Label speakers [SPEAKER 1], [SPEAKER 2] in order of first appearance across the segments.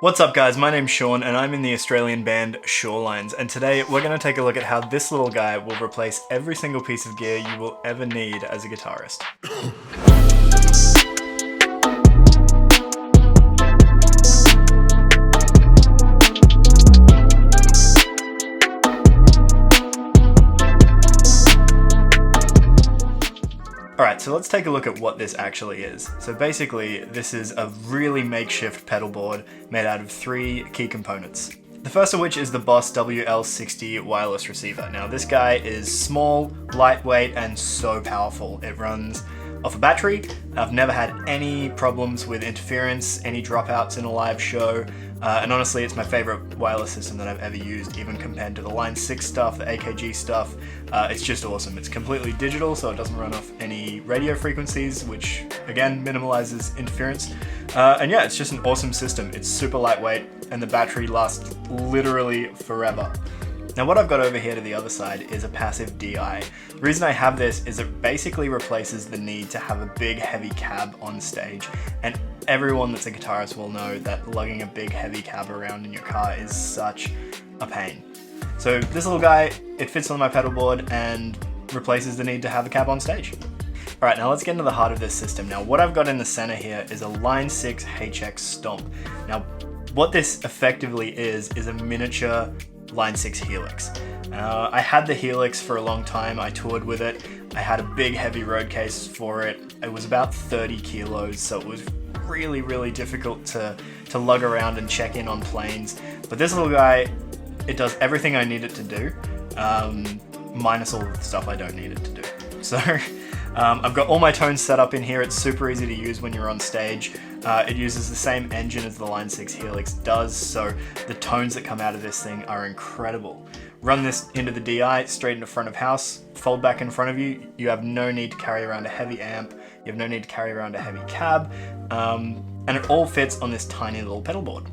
[SPEAKER 1] What's up guys, my name's Sean and I'm in the Australian band Shorelines, and today we're going to take a look at how this little guy will replace every single piece of gear you will ever need as a guitarist. Alright, so let's take a look at what this actually is. So basically, this is a really makeshift pedal board made out of three key components. The first of which is the Boss WL60 wireless receiver. Now this guy is small, lightweight, and so powerful. It runs off a battery. I've never had any problems with interference, any dropouts in a live show, and honestly it's my favorite wireless system that I've ever used, even compared to the Line 6 stuff, the AKG stuff. It's just awesome. It's completely digital, so it doesn't run off any radio frequencies, which again minimalizes interference. And yeah, it's just an awesome system. It's super lightweight and the battery lasts literally forever. Now what I've got over here to the other side is a passive DI. The reason I have this is it basically replaces the need to have a big heavy cab on stage, and everyone that's a guitarist will know that lugging a big heavy cab around in your car is such a pain. So this little guy, it fits on my pedal board and replaces the need to have a cab on stage. Alright, now let's get into the heart of this system. Now what I've got in the center here is a Line 6 HX Stomp. Now what this effectively is a miniature Line 6 Helix. I had the Helix for a long time. I toured with it. I had a big heavy road case for it. It was about 30 kilos, so it was really difficult to lug around and check in on planes. But this little guy, it does everything I need it to do, minus all of the stuff I don't need it to do. So I've got all my tones set up in here. It's super easy to use when you're on stage. It uses the same engine as the Line 6 Helix does, so the tones that come out of this thing are incredible. Run this into the DI, straight into front of house, fold back in front of you. You have no need to carry around a heavy amp. You have no need to carry around a heavy cab, and it all fits on this tiny little pedal board.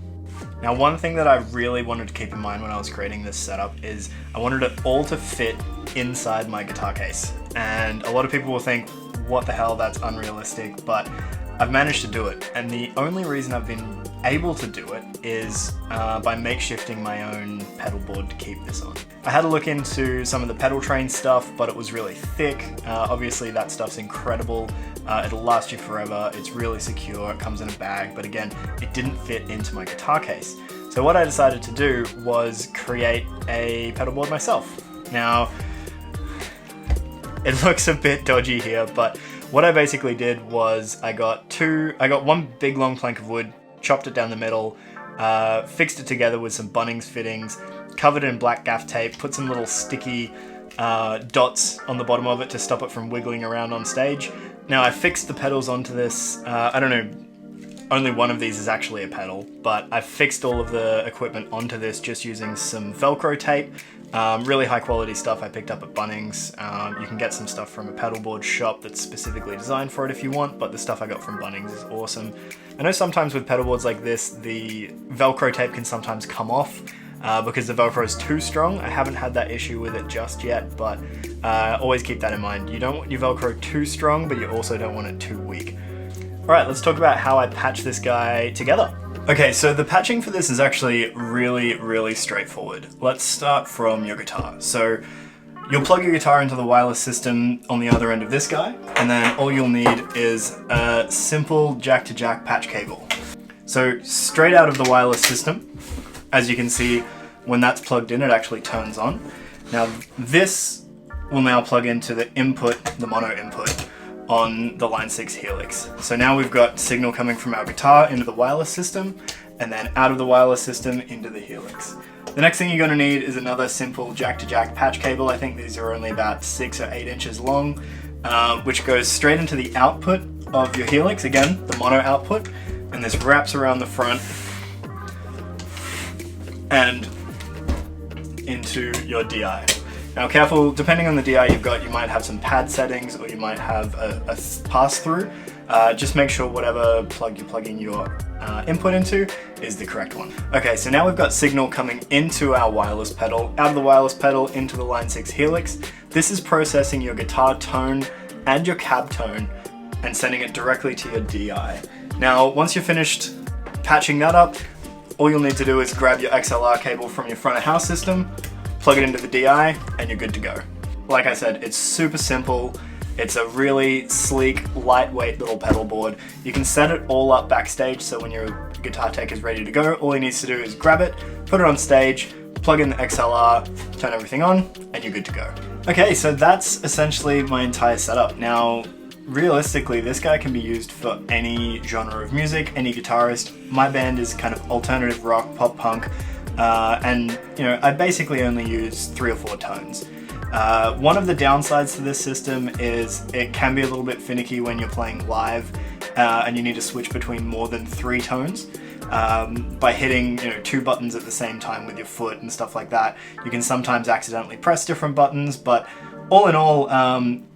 [SPEAKER 1] Now one thing that I really wanted to keep in mind when I was creating this setup is I wanted it all to fit inside my guitar case. And a lot of people will think, what the hell, that's unrealistic, but I've managed to do it. And the only reason I've been able to do it is by makeshifting my own pedal board to keep this on. I had a look into some of the pedal train stuff, but it was really thick. Obviously that stuff's incredible. It'll last you forever. It's really secure. It comes in a bag, but again, it didn't fit into my guitar case. So what I decided to do was create a pedal board myself. Now, it looks a bit dodgy here, but what I basically did was I got one big long plank of wood, chopped it down the middle, fixed it together with some Bunnings fittings, covered it in black gaff tape, put some little sticky dots on the bottom of it to stop it from wiggling around on stage. Now I fixed the pedals onto this, I don't know, only one of these is actually a pedal, but I fixed all of the equipment onto this just using some Velcro tape. Really high quality stuff I picked up at Bunnings. You can get some stuff from a pedal board shop that's specifically designed for it if you want, but the stuff I got from Bunnings is awesome. I know sometimes with pedal boards like this, the Velcro tape can sometimes come off because the Velcro is too strong. I haven't had that issue with it just yet, but always keep that in mind. You don't want your Velcro too strong, but you also don't want it too weak. Alright, let's talk about how I patch this guy together. Okay, so the patching for this is actually really straightforward. Let's start from your guitar. So you'll plug your guitar into the wireless system on the other end of this guy, and then all you'll need is a simple jack-to-jack patch cable. So straight out of the wireless system, as you can see, when that's plugged in, it actually turns on. Now this will now plug into the input, the mono input, on the Line 6 Helix. So now we've got signal coming from our guitar into the wireless system, and then out of the wireless system into the Helix. The next thing you're going to need is another simple jack-to-jack patch cable. I think these are only about 6 or 8 inches long, which goes straight into the output of your Helix, again, the mono output, and this wraps around the front and into your DI. Now careful, depending on the DI you've got, you might have some pad settings or you might have a pass-through. Just make sure whatever plug you're plugging your input into is the correct one. Okay, so now we've got signal coming into our wireless pedal, out of the wireless pedal into the Line 6 Helix. This is processing your guitar tone and your cab tone and sending it directly to your DI. Now, once you're finished patching that up, all you'll need to do is grab your XLR cable from your front of house system, plug it into the DI, and you're good to go. Like I said, it's super simple. It's a really sleek, lightweight little pedal board. You can set it all up backstage, so when your guitar tech is ready to go, all he needs to do is grab it, put it on stage, plug in the XLR, turn everything on, and you're good to go. Okay, so that's essentially my entire setup. Now, realistically, this guy can be used for any genre of music, any guitarist. My band is kind of alternative rock, pop punk, and I basically only use 3 or 4 tones. One of the downsides to this system is it can be a little bit finicky when you're playing live and you need to switch between more than 3 tones. By hitting 2 buttons at the same time with your foot and stuff like that, you can sometimes accidentally press different buttons, but all in all,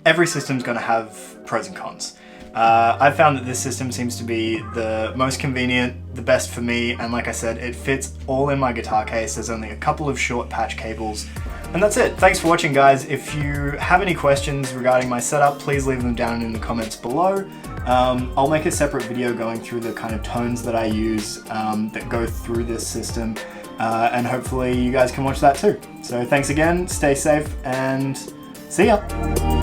[SPEAKER 1] every system's going to have pros and cons. I've found that this system seems to be the most convenient, the best for me, and like I said, it fits all in my guitar case. There's only a couple of short patch cables, and that's it. Thanks for watching, guys. If you have any questions regarding my setup, please leave them down in the comments below. I'll make a separate video going through the kind of tones that I use that go through this system, and hopefully you guys can watch that too. So thanks again, stay safe, and see ya!